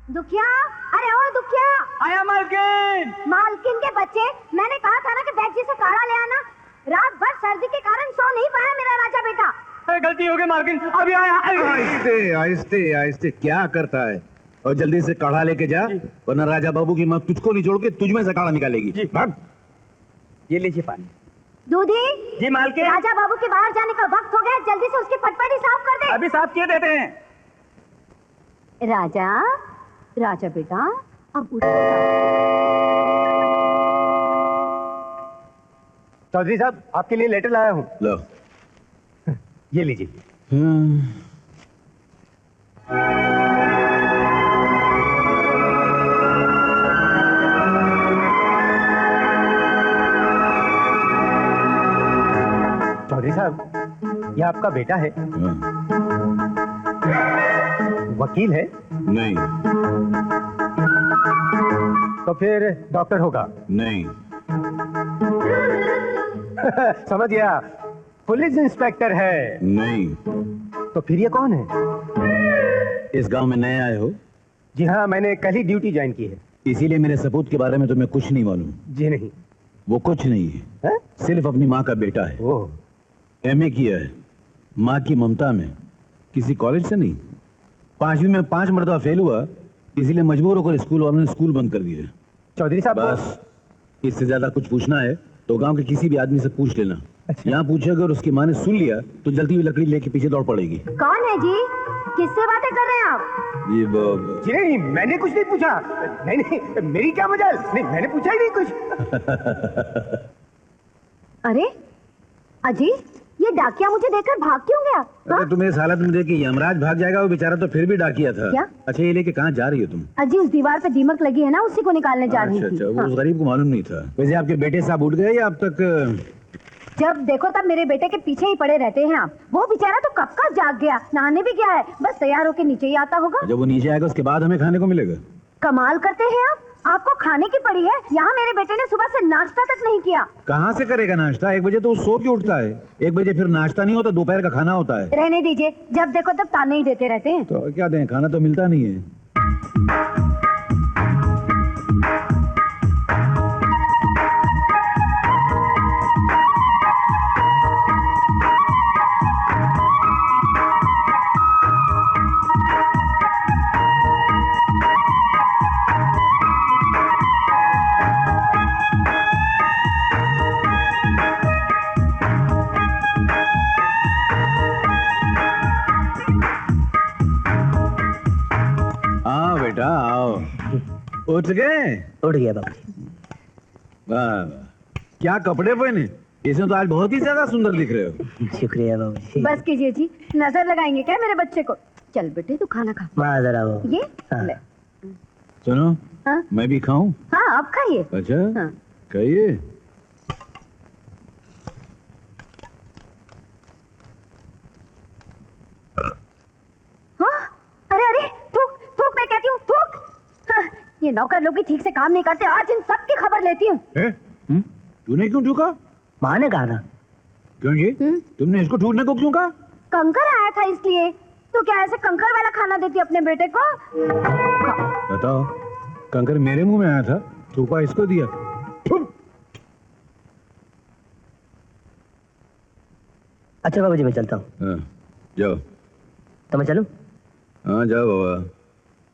दुखिया, अरे ओ दुखिया। आया मालकिन। मालकिन के बच्चे, मैंने कहा था ना कि बैग जी से काढ़ा ले आना। रात भर सर्दी के कारण सो नहीं पाया मेरा राजा बेटा। गलती हो गई मालकिन, अभी आया। आहिस्ते आहिस्ते आहिस्ते क्या करता है? और जल्दी से काढ़ा लेके जा, वरना राजा बाबू की माँ तुझको निचोड़ के तुझ में से काढ़ा निकालेगी। भाग। ये लीजिए पानी। दूधी जी मालकिन। राजा बाबू के बाहर जाने का वक्त हो गया, जल्दी से उसकी फटफटी साफ कर दे। अभी साफ किए देते हैं। राजा, राजा बेटा अब उठ। चौधरी साहब, आपके लिए लेटर लाया हूँ। लो। ये लीजिए। चौधरी साहब, ये आपका बेटा है। वकील है? नहीं। तो फिर डॉक्टर होगा? नहीं। समझ गया, पुलिस इंस्पेक्टर है। नहीं। तो फिर ये कौन है? इस गांव में नए आए हो? जी हाँ, मैंने कल ही ड्यूटी ज्वाइन की है। इसीलिए मेरे सपूत के बारे में तुम्हें कुछ नहीं मालूम? जी नहीं। वो कुछ नहीं है, सिर्फ अपनी माँ का बेटा है। ओह। एमए किया है, माँ की ममता में। किसी कॉलेज से नहीं। 5वीं में 5 मरतबा फेल हुआ, इसीलिए मजबूर होकर स्कूल वालों ने स्कूल बंद कर दिया। चौधरी साहब, बस, इससे ज्यादा कुछ पूछना है तो गांव के किसी भी आदमी से पूछ लेना। अच्छा। यहाँ पूछेगा और उसकी माँ ने सुन लिया तो जलती हुई लकड़ी लेके पीछे दौड़ पड़ेगी। कौन है जी? किससे बातें कर रहे हैं आप? ये जी नहीं, मैंने कुछ नहीं पूछा। नहीं नहीं, मेरी क्या मजाल। नहीं, मैंने पूछा ही नहीं कुछ। अरे अजीत, ये डाकिया मुझे देखकर भाग क्यों गया? अरे तुम्हें इस हालत में देख के यमराज भाग जाएगा, वो बेचारा तो फिर भी डाकिया था। क्या? अच्छा, ये लेके कहाँ जा रही हो तुम? अजी, उस दीवार पे दीमक लगी है ना, उसी को निकालने जा रही अच्छा, थी। वो उस गरीब को मालूम नहीं था। वैसे आपके बेटे साहब उठ गए या अब तक? जब देखो तब मेरे बेटे के पीछे ही पड़े रहते हैं आप। वो बेचारा तो कब का जाग गया, नहाने भी गया है, बस तैयार होके नीचे ही आता होगा। जब वो नीचे आएगा उसके बाद हमें खाने को मिलेगा। कमाल करते हैं आप, आपको खाने की पड़ी है। यहाँ मेरे बेटे ने सुबह से नाश्ता तक नहीं किया। कहाँ से करेगा नाश्ता? 1 बजे तो वो सो के उठता है। 1 बजे फिर नाश्ता नहीं होता, दोपहर का खाना होता है। रहने दीजिए, जब देखो तब ताने ही देते रहते हैं। तो क्या दें, खाना तो मिलता नहीं है। बेटा आओ। उठ गए? उठ गया बाबू। वाह, क्या कपड़े पहने, इसमें तो आज बहुत ही ज्यादा सुंदर दिख रहे हो। शुक्रिया बाबू। बस कीजिए जी, नजर लगाएंगे क्या मेरे बच्चे को? चल बेटे, तू खाना खा। माजरा ये ले। सुनो, हाँ? मैं भी खाऊं? हाँ, आप खाइए। अच्छा, हाँ। खाइए। हाँ? अरे अरे, थूक थूक, मैं कहती हूँ थूक। हाँ, ये नौकर लोग भी ठीक से काम नहीं करते, आज इन सब की खबर लेती हूँ। तूने क्यों ठूका? माँ ने कहा था। क्यों जी? तुमने इसको ठूकने को क्यों कहा? कंकर आया था इसलिए। तो क्या ऐसे कंकर वाला खाना देती अपने बेटे को? बताओ, कंकर मेरे मुंह में आया था, थूका इसको दिया। अच्छा बाबू जी, मैं चलता हूँ। हाँ, जाओ। तो मैं चलूँ? हाँ जाओ बाबा।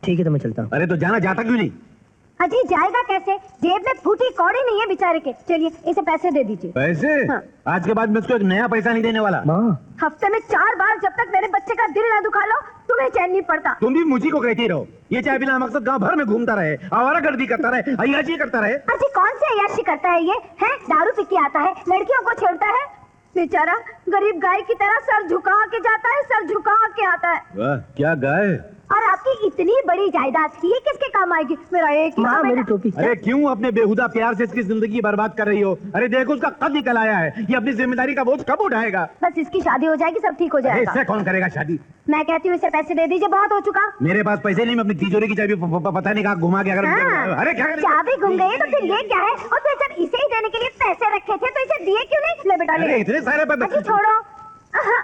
ठीक है, तो मैं चलता हूँ। अरे तो जाना, जाता क्यों नहीं? अजी जाएगा कैसे? जेब में फूटी कौड़ी नहीं है बेचारे के। चलिए इसे पैसे दे दीजिए। पैसे? हाँ। आज के बाद मैं उसको एक नया पैसा नहीं देने वाला। माँ, हफ्ते में 4 बार जब तक मेरे बच्चे का दिल ना दुखा लो, तुम्हें चैन नहीं पड़ता। तुम भी मुझी को कहती रहो। ये चाहे बिना मकसद गांव भर में घूमता रहे, आवारागर्दी करता रहे, अय्याशी करता रहे। अजी कौन सी अय्याशी करता है ये? है दारू पी के आता है, लड़कियों को छेड़ता है। बेचारा गरीब गाय की तरह सर झुका के जाता है, सर झुका के आता है। वाह, क्या गाय! और आपकी इतनी बड़ी जायदाद, ये किसके काम आएगी? मेरा एक ही माँ तो मेरी बेटा। टोपी। अरे क्यों अपने बेहुदा प्यार से इसकी जिंदगी बर्बाद कर रही हो? अरे देखो उसका कद निकल आया है, ये अपनी जिम्मेदारी का बोझ कब उठाएगा? बस इसकी शादी हो जाएगी, सब ठीक हो अरे जाएगा। इससे कौन करेगा शादी? मैं कहती हूँ इसे पैसे दे दीजिए, बहुत हो चुका। मेरे पास पैसे नहीं, मैं अपनी तिजोरी की चाबी पता नहीं कहाँ घुमा के अगर हाँ, अरे क्या करेगा? चाबी घूम गई तो फिर ये क्या है? और फिर जब इसे ही देने के लिए पैसे रखे थे तो इसे दिए क्यों नहीं? ले बेटा ले। अरे इतने सारे अजी छोड़ो। आहा,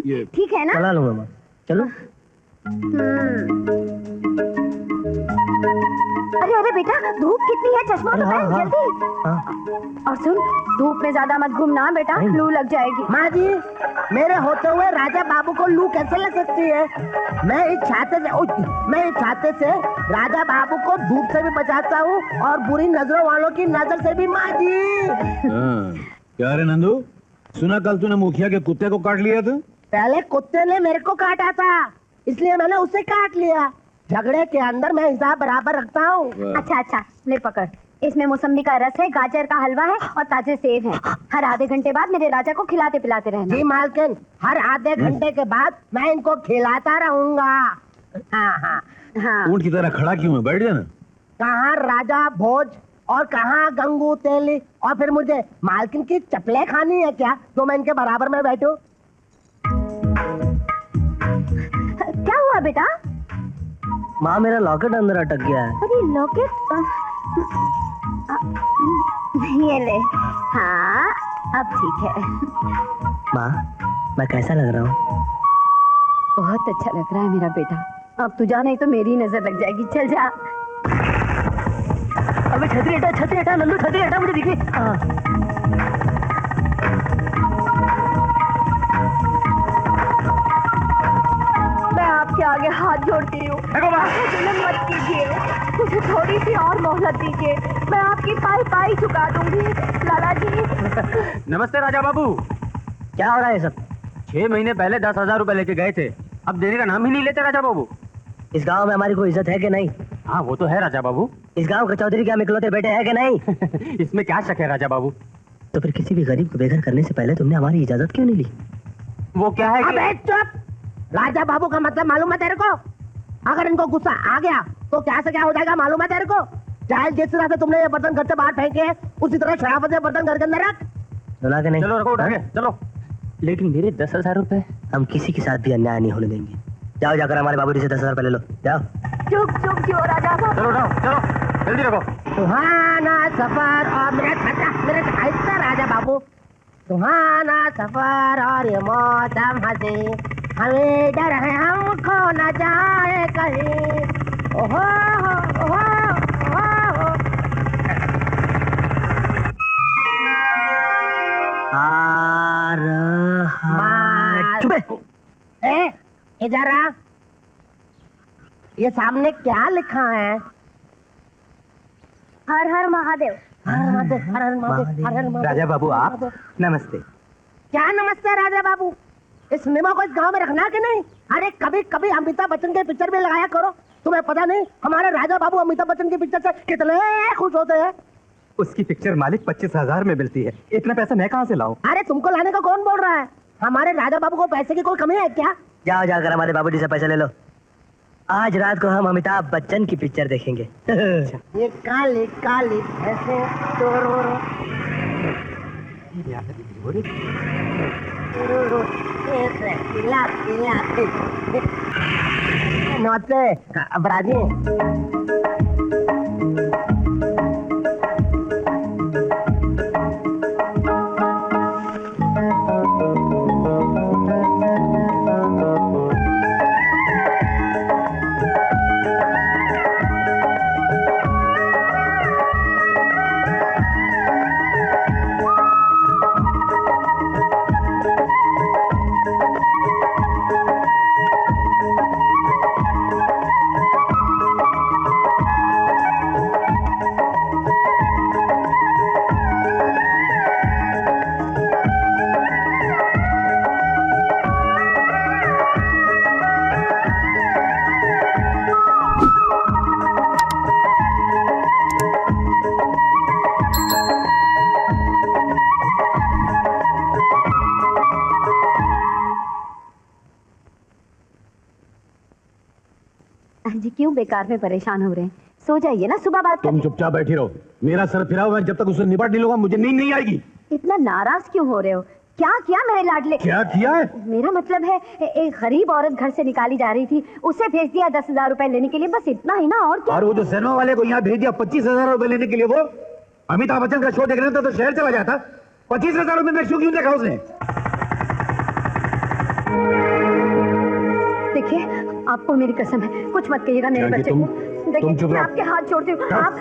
ये ठीक है ना? चला लूंगा माँ, चलो। बेटा, धूप कितनी है, चश्मा तो पहन जल्दी। हाँ। और सुन, धूप में ज्यादा मत घूमना बेटा, लू लग जाएगी। माँ जी, मेरे होते हुए राजा बाबू को लू कैसे लग सकती है? मैं इस छाते से राजा बाबू को धूप से भी बचाता हूँ और बुरी नजरों वालों की नजर से भी। माँ जी, क्या रे नंदू, सुना कल तूने मुखिया के कुत्ते को काट लिया था? पहले कुत्ते ने मेरे को काटा था, इसलिए मैंने उसे काट लिया। झगड़े के अंदर मैं हिसाब बराबर रखता हूँ। अच्छा अच्छा, ले पकड़। इसमें मौसम्बी का रस है, गाजर का हलवा है और ताजे सेब है। हर आधे घंटे बाद मेरे राजा को खिलाते पिलाते रहना। जी मालकिन, हर आधे घंटे के बाद मैं इनको खिलाता रहूंगा। हाँ हाँ हाँ। ऊंट की तरह खड़ा क्यों है? बैठ जाना। कहाँ राजा भोज और कहाँ गंगू तेली, और फिर मुझे मालकिन की चपले खानी है क्या तो मैं इनके बराबर में बैठूं? क्या हुआ बेटा? माँ, मेरा लॉकेट अंदर अटक गया है। अरे लॉकेट, ये ले। हाँ, अब ठीक है। माँ, मैं कैसा लग रहा हूँ? बहुत अच्छा लग रहा है मेरा बेटा। अब तू जा, नहीं तो मेरी नजर लग जाएगी। चल जा। अबे छतरी हटा नंदू, छतरी हटा, मुझे दिखी। मैं आपके आगे हाथ जोड़ती हूँ, जुल्म मत कीजिए, मुझे थोड़ी सी और मोहलत दीजिए। मैं आपकी पाई पाई चुका दूंगी लाला जी। नमस्ते राजा बाबू। क्या हो रहा है सब? 6 महीने पहले 10,000 रुपए लेके गए थे, अब देने का नाम ही नहीं लेते राजा बाबू। इस गांव में हमारी कोई इज्जत है कि नहीं? हाँ वो तो है राजा बाबू। इस गांव के चौधरी के हम इकलौते बेटे हैं कि नहीं? इसमें क्या शक है राजा बाबू? तो फिर किसी भी गरीब को बेघर करने से पहले तुमने हमारी इजाजत क्यों नहीं ली? वो क्या है अबे कि... चुप! राजा बाबू का मतलब मालूम है तेरे को? अगर इनको गुस्सा आ गया तो क्या से क्या हो जाएगा मालूम है तेरे को? चाहे जिस तरह से तुमने ये बर्तन घर से बाहर फेंके हैं, उसी तरह शराफत से बर्तन घर के अंदर रख। सुना कि नहीं? चलो रखो, उठा के चलो। लेकिन मेरे 10,000 रुपए? हम किसी के साथ भी अन्याय नहीं होने देंगे। जाओ, जाकर हमारे बाबूजी से 10,000 रुपए ले लो, जाओ। चुप चुप क्यों राजा बाबू? चलो उठाओ, चलो जल्दी रखो। सुहाना सफर और मेरे ऐसा राजा बाबू, सुहाना सफर और ये मौसम हंसी, हमें डर है हमको न जाए कहीं। ओहो ओहो ओहो। आ रहा। चुप है। ए, इधर आ। ये सामने क्या लिखा है? हर हर महादेव। हर हर महादेव, हर हर महादेव, हर हर महादेव। राजा बाबू आप नमस्ते। क्या नमस्ते राजा बाबू? इस सिनेमा को इस गांव में रखना कि नहीं? अरे कभी कभी अमिताभ बच्चन के पिक्चर में लगाया करो। तुम्हें पता नहीं हमारे राजा बाबू अमिताभ बच्चन की पिक्चर से कितने खुश होते हैं? उसकी पिक्चर मालिक 25,000 में मिलती है, इतना पैसा मैं कहाँ से लाऊं? अरे तुमको लाने का कौन बोल रहा है? हमारे राजा बाबू को पैसे की कोई कमी है क्या? जाओ, जाकर हमारे बाबूजी से पैसे ले लो। आज रात को हम अमिताभ बच्चन की पिक्चर देखेंगे। ये काली काली भैंसे नौते अपराधी। जी क्यों बेकार में परेशान हो रहे हैं? सो जाइए ना, सुबह बात तुम करें। चुपचाप बैठी रहो। मेरा सर फिरा हुआ है, जब तक उसे निपट नहीं लूंगा मुझे नींद नहीं आएगी। इतना नाराज क्यों हो रहे हो? क्या किया मेरे लाडले? क्या किया है? मेरा मतलब है एक गरीब औरत घर से निकाली जा रही थी, उसे भेज दिया 10,000 रुपए लेने के लिए, बस इतना ही ना। और क्या? और वो जो सिनेमा वाले को यहाँ भेज दिया 25,000 रुपए लेने के लिए, वो अमिताभ बच्चन का शो देखने तो शहर चला जाता। 25,000 रुपए में शो क्यों देखा उसने? देखिए आपको मेरी कसम है, कुछ मत कहिएगा मेरे जानकी, बच्चे तुम- को। देखिए, तुम चुप मैं रहो। आपके हाथ जोड़ती हूँ। आप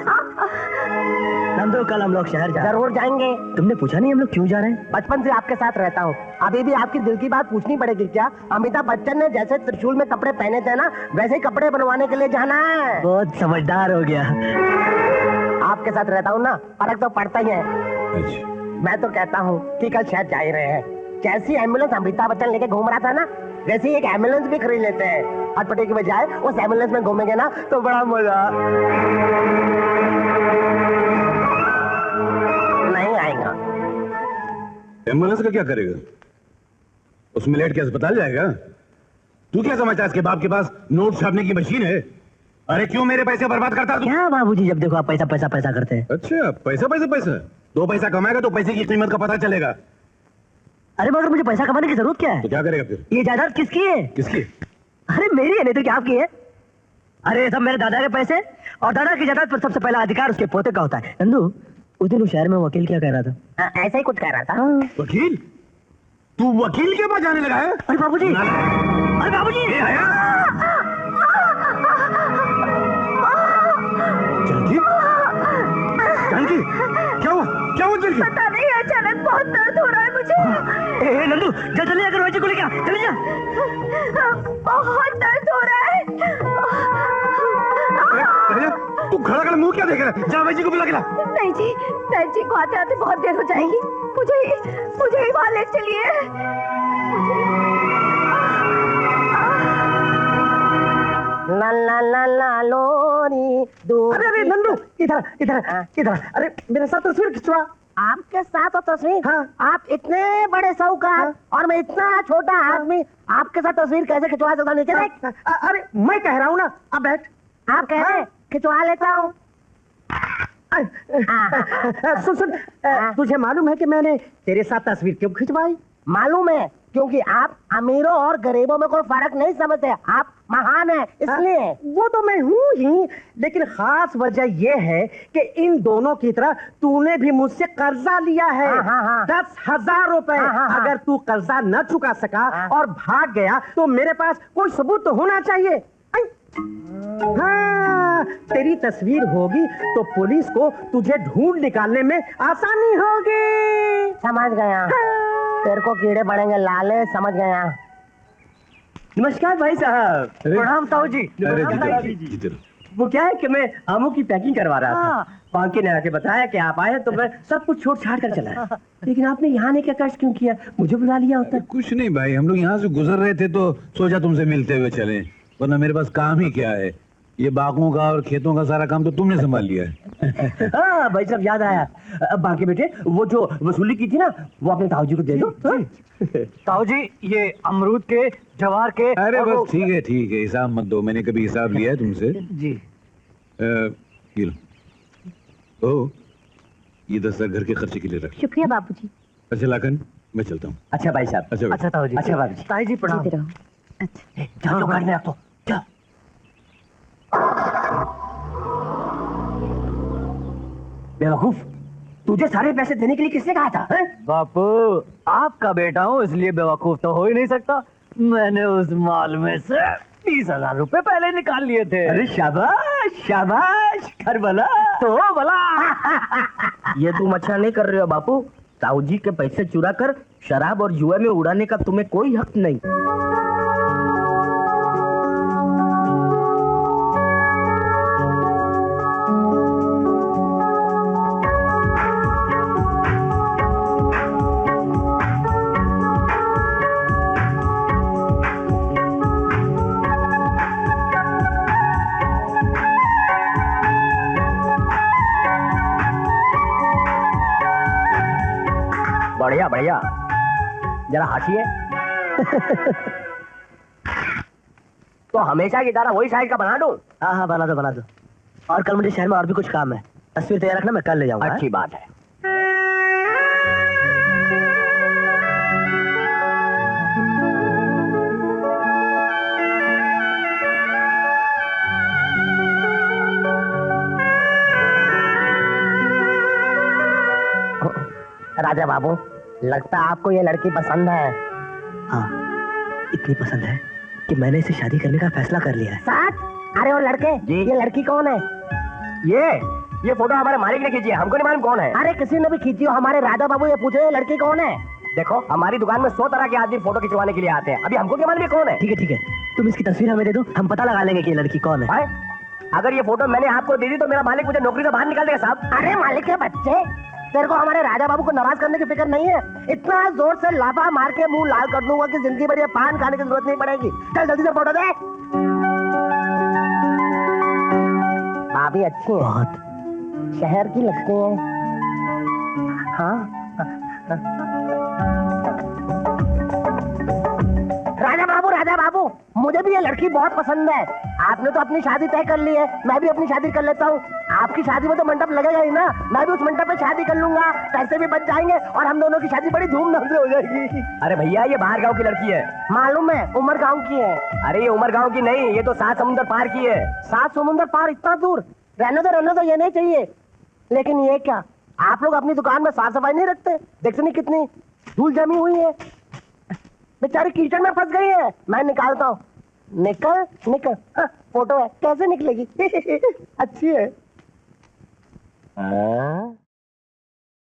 नंदू, कल हम लोग शहर जा रहे जरूर जाएंगे। हैं। तुमने पूछा नहीं हम लोग क्यों जा रहे हैं? बचपन से आपके साथ रहता हूँ, अभी भी आपकी दिल की बात पूछनी पड़ेगी क्या? अमिताभ बच्चन ने जैसे त्रिशूल में कपड़े पहने थे ना, वैसे ही कपड़े बनवाने के लिए जाना है। बहुत समझदार हो गया। आपके साथ रहता हूँ ना, फर्क तो पड़ता ही है। अच्छा, मैं तो कहता हूँ कि कल शहर जा ही रहे हैं। जैसी एम्बुलेंस अमिताभ बच्चन लेके घूम रहा था ना, वैसे ही एक एम्बुलेंस भी खरीद लेते हैं। अटपटे की बजाय उस एम्बुलेंस में घूमेंगे ना तो बड़ा मजा नहीं आएगा। एम्बुलेंस का क्या करेगा? उसमें लेट के अस्पताल जाएगा? तू क्या समझता है इसके बाप के पास नोट छापने की मशीन है? अरे क्यों मेरे पैसे बर्बाद करता तू? क्या बाबूजी, जब देखो आप पैसा पैसा पैसा करते हैं। अच्छा, पैसा पैसा पैसा। 2 पैसा कमाएगा तो पैसे की कीमत का पता चलेगा। अरे मगर मुझे पैसा कमाने की जरूरत क्या है? तो क्या करेगा फिर? ये जायदाद किसकी है? किसकी? अरे मेरी है, नहीं तो क्या आपकी है? अरे ये सब मेरे दादा के पैसे, और दादा की जायदाद पर सबसे पहला अधिकार उसके पोते का होता है। नंदू, उस दिन उस शहर में वकील क्या कह रहा था? ऐसा ही कुछ कह रहा था। वकील? तू वकील के पास जाने लगा है? अरे बाबूजी, अरे बाबूजी, ए, आया? जानकी? जानकी? क्या हुआ? क्या हुआ जानकी? पता नहीं, अचानक बहुत दर्द हो रहा है मुझे। ए नंदू, जल्दी चले जाकर रोजी को लेके आ, चले जा। बहुत दर्द हो रहा है। अरे, तू खड़ा कर मुंह क्या देख रहा है? जा भाई जी को बुला के ला। नहीं जी, नहीं जी को आते आते बहुत देर हो जाएगी। मुझे ही वहाँ ले चलिए। ला ला ला ला लोरी दूर। अरे अरे नंदू, इधर इधर इधर। अरे मेरे साथ तस्वीर खिंचवा। आपके साथ हो तस्वीर? हाँ। आप इतने बड़े साहूकार और मैं इतना छोटा आदमी, आपके साथ तस्वीर कैसे खिंचवा सकता? नीचे देख। अरे मैं कह रहा हूँ ना, अब बैठ। आप कह रहे हैं, खिंचवा लेता हूँ। सुन सुन, तुझे मालूम है कि मैंने तेरे साथ तस्वीर क्यों खिंचवाई? मालूम है, क्योंकि आप अमीरों और गरीबों में कोई फर्क नहीं समझते। आप महान हैं, इसलिए। वो तो मैं हूँ ही, लेकिन खास वजह यह है कि इन दोनों की तरह तूने भी मुझसे कर्जा लिया है। हाँ, हाँ, हाँ। 10,000 रुपए। हाँ, हाँ, हाँ। अगर तू कर्जा न चुका सका हाँ। और भाग गया तो मेरे पास कोई सबूत तो होना चाहिए। आई। हाँ, तेरी तस्वीर होगी तो पुलिस को तुझे ढूंढ निकालने में आसानी होगी। समझ गया। तेरे को कीड़े पड़ेंगे लाले, समझ गया। नमस्कार भाई साहब। अरे। प्रणाम ताऊ जी। अरे नमस्कार जीते जी। जीते। वो क्या है कि मैं आमों की पैकिंग करवा रहा था। बाकी ने आके बताया कि आप आए तो मैं सब कुछ छोड़ छाड़ कर चला। लेकिन आपने यहाँ आने का कष्ट क्यों किया? मुझे बुला लिया होता। कुछ नहीं भाई, हम लोग यहाँ से गुजर रहे थे तो सोचा तुमसे मिलते हुए चलें, वरना मेरे पास काम ही क्या है। ये बागों का और खेतों का सारा काम तो तुमने संभाल लिया है। हाँ भाई साहब, याद आया। बाकी बेटे, वो जो वसूली की थी ना, वो अपने ताऊ जी को दे दो। ताऊ जी, ये अमरूद के, जवार के, अरे और वो- बस ठीक है, हिसाब मत दो, मैंने कभी हिसाब लिया है तुमसे? जी। ये लो। ओ, ये 10,000 घर के खर्चे के लिए रख। शुक्रिया बाबूजी। अच्छा लाखन, मैं चलता हूँ। अच्छा भाई साहब। अच्छा अच्छा ताऊ जी। अच्छा बाबूजी। ताई जी प्रणाम। जीते रहो। अच्छा, जाओ घर में रखो। जाओ। बेवकूफ, तुझे सारे पैसे देने के लिए किसने कहा था? हैं? बापू, आपका बेटा हूँ इसलिए बेवकूफ तो हो ही नहीं सकता। मैंने उस माल में से 20,000 रुपए पहले निकाल लिए थे। अरे शाबाश शाबाश, कर भला। तो भला। ये तुम अच्छा नहीं कर रहे हो बापू। ताऊ जी के पैसे चुरा कर शराब और जुए में उड़ाने का तुम्हें कोई हक नहीं। बढ़िया बढ़िया, जरा हंसिए। तो हमेशा की तरह वही साइज का बना दूं? हाँ हाँ, बना दो बना दो। और कल मुझे शहर में और भी कुछ काम है। तस्वीर तैयार रखना, मैं कल ले जाऊंगा। अच्छी बात है। राजा बाबू, लगता है आपको ये लड़की पसंद है। हाँ, इतनी पसंद है कि मैंने इसे शादी करने का फैसला कर लिया है। साथ? अरे वो लड़के, ये लड़की कौन है? ये फोटो हमारे मालिक ने खींची है, हमको नहीं मालूम कौन है। अरे किसी ने भी खींची हो, हमारे राजा बाबू ये पूछे ये लड़की कौन है? देखो हमारी दुकान में 100 तरह के आदमी फोटो खिंचवाने के लिए आते हैं, अभी हमको क्या मालूम ये कौन है। ठीक है, तुम इसकी तस्वीर हमें दे दो, हम पता लगा लेंगे कि ये लड़की कौन है। भाई, अगर ये फोटो मैंने आपको दे दी तो मेरा मालिक मुझे नौकरी से बाहर निकाल देगा साहब। अरे मालिक के बच्चे, तेरे को हमारे राजा बाबू को नाराज करने की फिक्र नहीं है। इतना जोर से लाफा मार के मुंह लाल कर दूंगा कि जिंदगी भर ये पान खाने की जरूरत नहीं पड़ेगी। चल जल्दी से फोटो दे। भाभी अच्छी है, बहुत। शहर की लगती है। हाँ राजा बाबू, मुझे भी ये लड़की बहुत पसंद है। आपने तो अपनी शादी तय कर ली है, मैं भी अपनी शादी कर लेता हूँ। आपकी शादी में तो मंडप लगेगा ही ना, मैं भी उस मंडप पे शादी कर लूंगा, पैसे भी बच जाएंगे और हम दोनों की शादी बड़ी धूमधाम से हो जाएगी। अरे भैया ये बाहर गांव की लड़की है। मालूम है, उमर गांव की है। अरे ये उमर गांव की नहीं, ये तो 7 समुंदर पार की है। 7 समुंदर पार इतना दूर? रहने दो, ये नहीं चाहिए। लेकिन ये क्या, आप लोग अपनी दुकान में साफ सफाई नहीं रखते? देखते नहीं कितनी धूल जमी हुई है, बेचारी कीचड़ में फंस गई है। मैं निकालता हूँ। निकल। हाँ, फोटो है, कैसे निकलेगी? अच्छी है।